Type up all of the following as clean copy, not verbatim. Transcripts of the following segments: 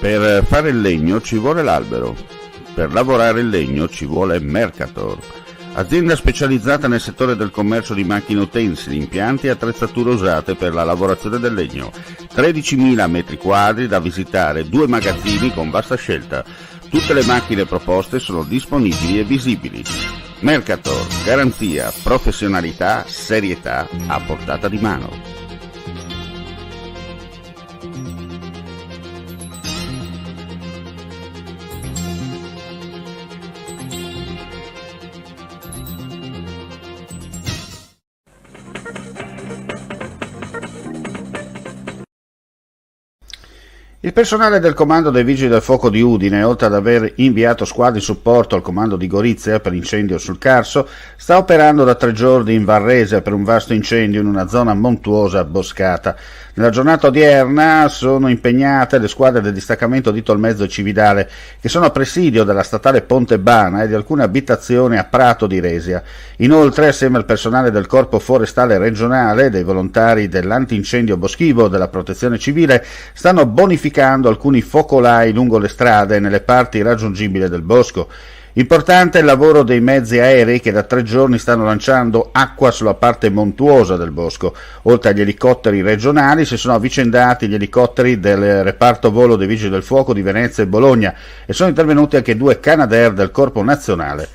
Per fare il legno ci vuole l'albero, per lavorare il legno ci vuole Mercator, azienda specializzata nel settore del commercio di macchine utensili, impianti e attrezzature usate per la lavorazione del legno. 13.000 metri quadri da visitare, 2 magazzini con vasta scelta. Tutte le macchine proposte sono disponibili e visibili. Mercator, garanzia, professionalità, serietà a portata di mano. Il personale del comando dei Vigili del Fuoco di Udine, oltre ad aver inviato squadre di supporto al comando di Gorizia per l'incendio sul Carso, sta operando da 3 giorni in Varrese per un vasto incendio in una zona montuosa boscata. Nella giornata odierna sono impegnate le squadre del distaccamento di Tolmezzo e Cividale, che sono a presidio della statale Ponte Bana e di alcune abitazioni a Prato di Resia. Inoltre, assieme al personale del Corpo Forestale Regionale, dei volontari dell'antincendio boschivo della Protezione Civile, stanno bonificando alcuni focolai lungo le strade e nelle parti raggiungibili del bosco. Importante il lavoro dei mezzi aerei che da 3 giorni stanno lanciando acqua sulla parte montuosa del bosco. Oltre agli elicotteri regionali si sono avvicendati gli elicotteri del reparto volo dei Vigili del Fuoco di Venezia e Bologna e sono intervenuti anche 2 Canadair del Corpo Nazionale.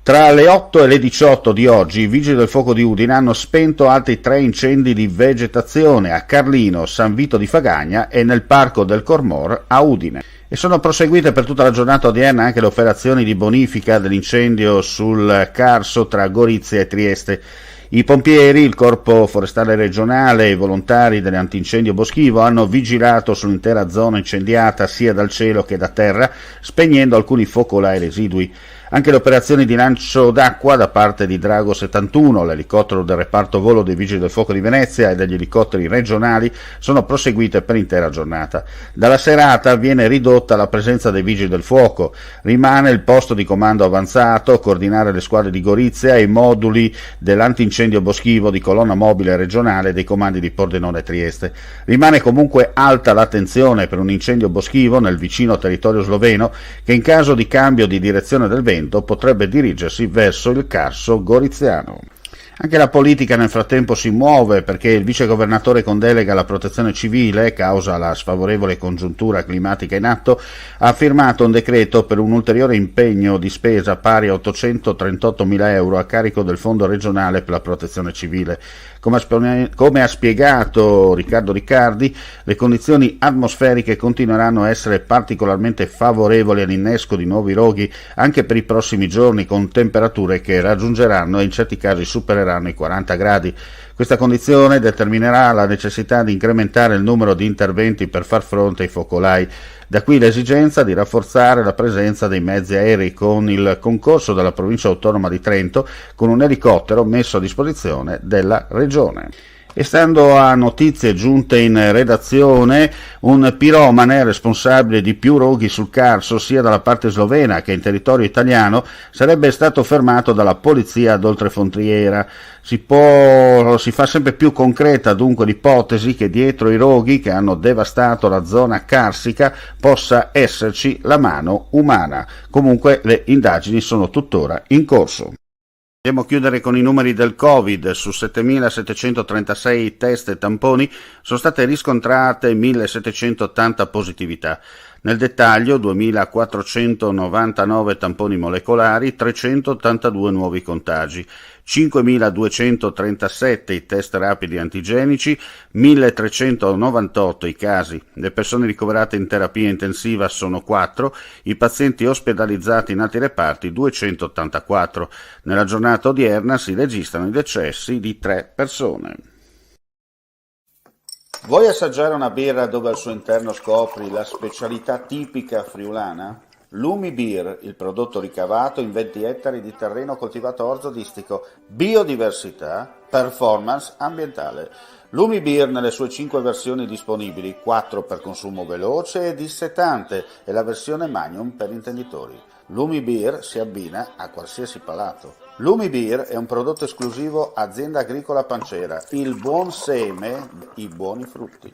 Tra le 8 e le 18 di oggi i Vigili del Fuoco di Udine hanno spento altri 3 incendi di vegetazione a Carlino, San Vito di Fagagna e nel Parco del Cormor a Udine. E sono proseguite per tutta la giornata odierna anche le operazioni di bonifica dell'incendio sul Carso tra Gorizia e Trieste. I pompieri, il Corpo Forestale Regionale e i volontari dell'antincendio boschivo hanno vigilato sull'intera zona incendiata sia dal cielo che da terra, spegnendo alcuni focolai residui. Anche le operazioni di lancio d'acqua da parte di Drago 71, l'elicottero del reparto volo dei Vigili del Fuoco di Venezia e degli elicotteri regionali sono proseguite per l'intera giornata. Dalla serata viene ridotta la presenza dei Vigili del Fuoco, rimane il posto di comando avanzato a coordinare le squadre di Gorizia e i moduli dell'antincendio boschivo di colonna mobile regionale dei comandi di Pordenone e Trieste. Rimane comunque alta l'attenzione per un incendio boschivo nel vicino territorio sloveno che in caso di cambio di direzione del vento potrebbe dirigersi verso il Carso goriziano. Anche la politica nel frattempo si muove perché il vicegovernatore con delega alla protezione civile, causa la sfavorevole congiuntura climatica in atto, ha firmato un decreto per un ulteriore impegno di spesa pari a 838.000 euro a carico del Fondo regionale per la protezione civile. Come ha spiegato Riccardo Riccardi, le condizioni atmosferiche continueranno a essere particolarmente favorevoli all'innesco di nuovi roghi anche per i prossimi giorni, con temperature che raggiungeranno e in certi casi supereranno i 40 gradi. Questa condizione determinerà la necessità di incrementare il numero di interventi per far fronte ai focolai. Da qui l'esigenza di rafforzare la presenza dei mezzi aerei con il concorso della Provincia Autonoma di Trento con un elicottero messo a disposizione della Regione. E stando a notizie giunte in redazione, un piromane responsabile di più roghi sul Carso, sia dalla parte slovena che in territorio italiano, sarebbe stato fermato dalla polizia d'oltrefrontiera. Si fa sempre più concreta dunque l'ipotesi che dietro i roghi che hanno devastato la zona carsica possa esserci la mano umana. Comunque le indagini sono tuttora in corso. Andiamo a chiudere con i numeri del Covid. Su 7.736 test e tamponi sono state riscontrate 1.780 positività. Nel dettaglio 2.499 tamponi molecolari, 382 nuovi contagi, 5.237 i test rapidi antigenici, 1.398 i casi. Le persone ricoverate in terapia intensiva sono 4, i pazienti ospedalizzati in altri reparti 284. Nella giornata odierna si registrano i decessi di 3 persone. Vuoi assaggiare una birra dove al suo interno scopri la specialità tipica friulana? Lumi Beer, il prodotto ricavato in 20 ettari di terreno coltivato orzodistico, biodiversità, performance ambientale. Lumi Beer nelle sue 5 versioni disponibili, 4 per consumo veloce e dissetante e la versione Magnum per intenditori. Lumi Beer si abbina a qualsiasi palato. Lumi Beer è un prodotto esclusivo Azienda Agricola Pancera, il buon seme, i buoni frutti.